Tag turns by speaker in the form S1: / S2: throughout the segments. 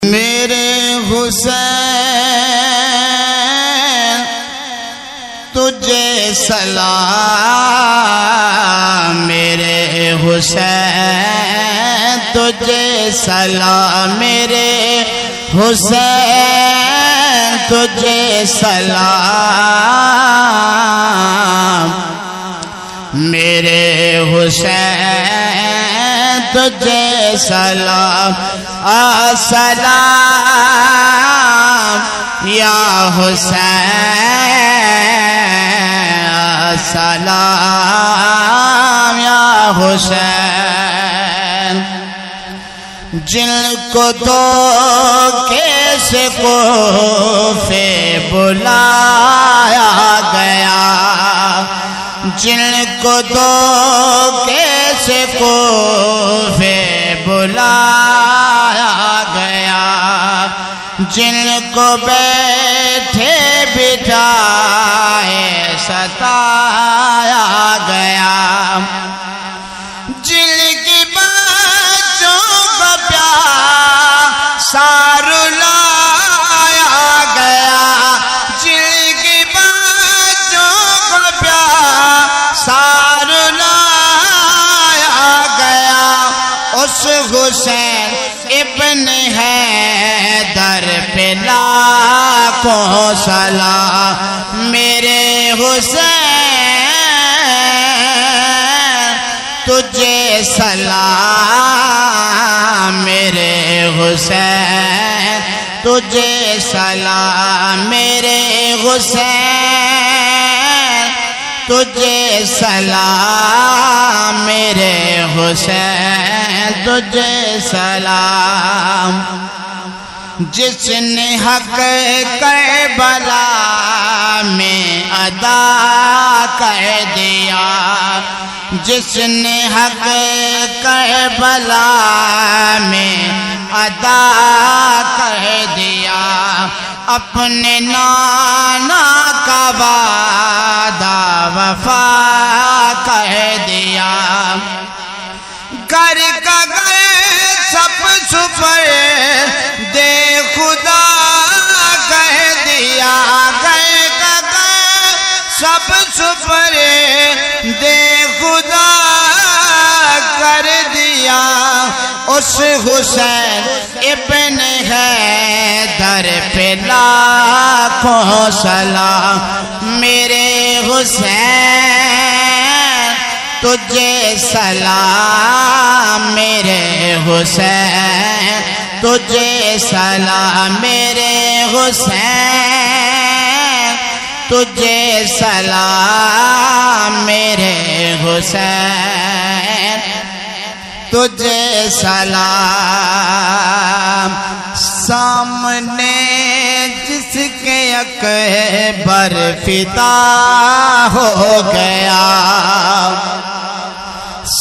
S1: میرے حسین تجھے سلام، میرے حسین تجھے سلام، میرے حسین تجھے سلام، میرے حسین تجھے سلام، السلام یا حسین، السلام یا حسین۔ جن کو تو کیسے کوفے بلایا گیا، جن کو تو کیسے کوفے بلایا گیا، جن کو بیٹھے بٹھائے ستایا گیا، جن کی بچوں کو پیاسا رلایا گیا، جن کی بچوں کو پیاسا رلایا گیا، اس حسین ابن حیدر پہ لاکھوں سلام، میرے حسین تجھے سلام، میرے حسین تجھے سلام، میرے حسین تجھے سلام، میرے حسین تجھے سلام۔ جس نے حق کربلا میں ادا کر دیا، جس نے حق کربلا میں ادا کر دیا، اپنے نانا کا وعدہ وفا کر دیا، گھر کا گھر سب سفر دے خدا کہہ دیا، گھر کا گھر سب سفر دے خدا کر دیا، اس حسین ابن حیدر پہ لاکھوں سلام، میرے حسین تجھے سلام، میرے حسین تجھے سلام، میرے حسین تجھے سلام، میرے حسین تجھے سلام۔ سامنے جس کے اکبر فدا ہو گیا،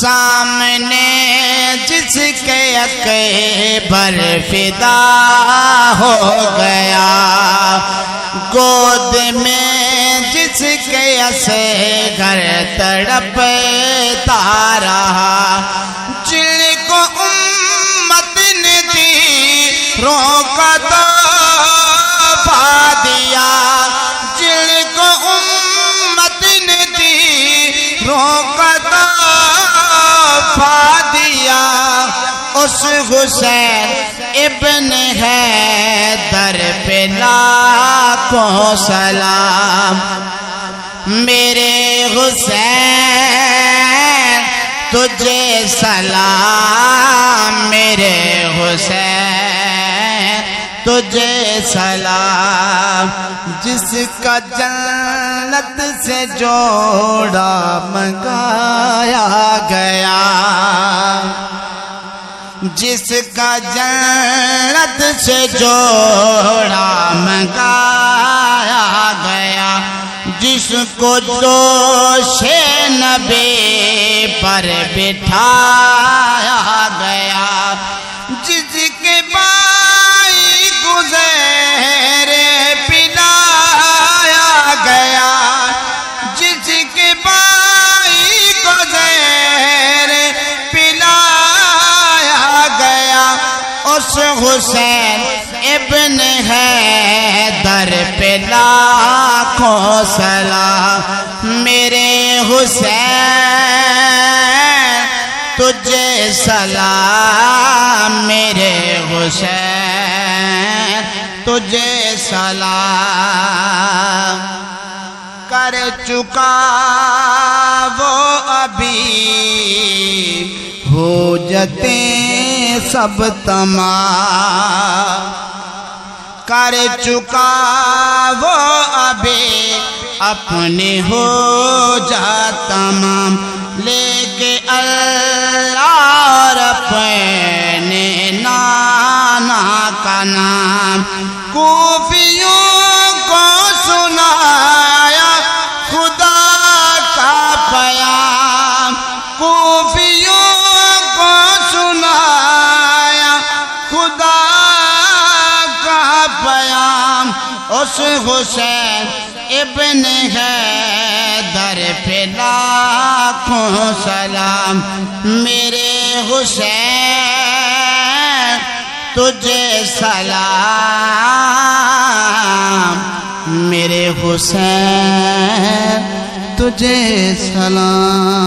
S1: سامنے جس کے اکبر فدا ہو گیا، گود میں جس کے اصغر تڑپتا رہا، جن کو امت نے تیروں کا تحفہ دیا، جن کو امت نے تیروں کا تحفہ دیا، اس حسین ابن حیدر پہ لاکھوں سلام، میرے حسین تجھے سلام، میرے حسین تجھے سلام۔ جس کا جنت سے جوڑا منگایا گیا، جس کا جنت سے جوڑا منگایا گیا، جس کو جوش نبی پر بٹھایا گیا، جس کے بائی گزیر پلایا گیا، جس کے بائی گزیر پلایا گیا، اس حسین ابن حیدر پہ لاکھوں سلام میرے حسین تجھے سلام میرے حسین تجھے سلام کر چکا وہ ابھی حجتیں سب تمام کر چکا وہ ابھی اپنے ہو جا تمام لے کے اللہ اور اپنے نانا کا نام کوفیوں کو سنایا خدا کا پیام کوفیوں کو سنایا خدا کا پیام اس حسین ابن حیدر پہ لاکھوں سلام میرے حسین تجھے سلام میرے حسین تجھے سلام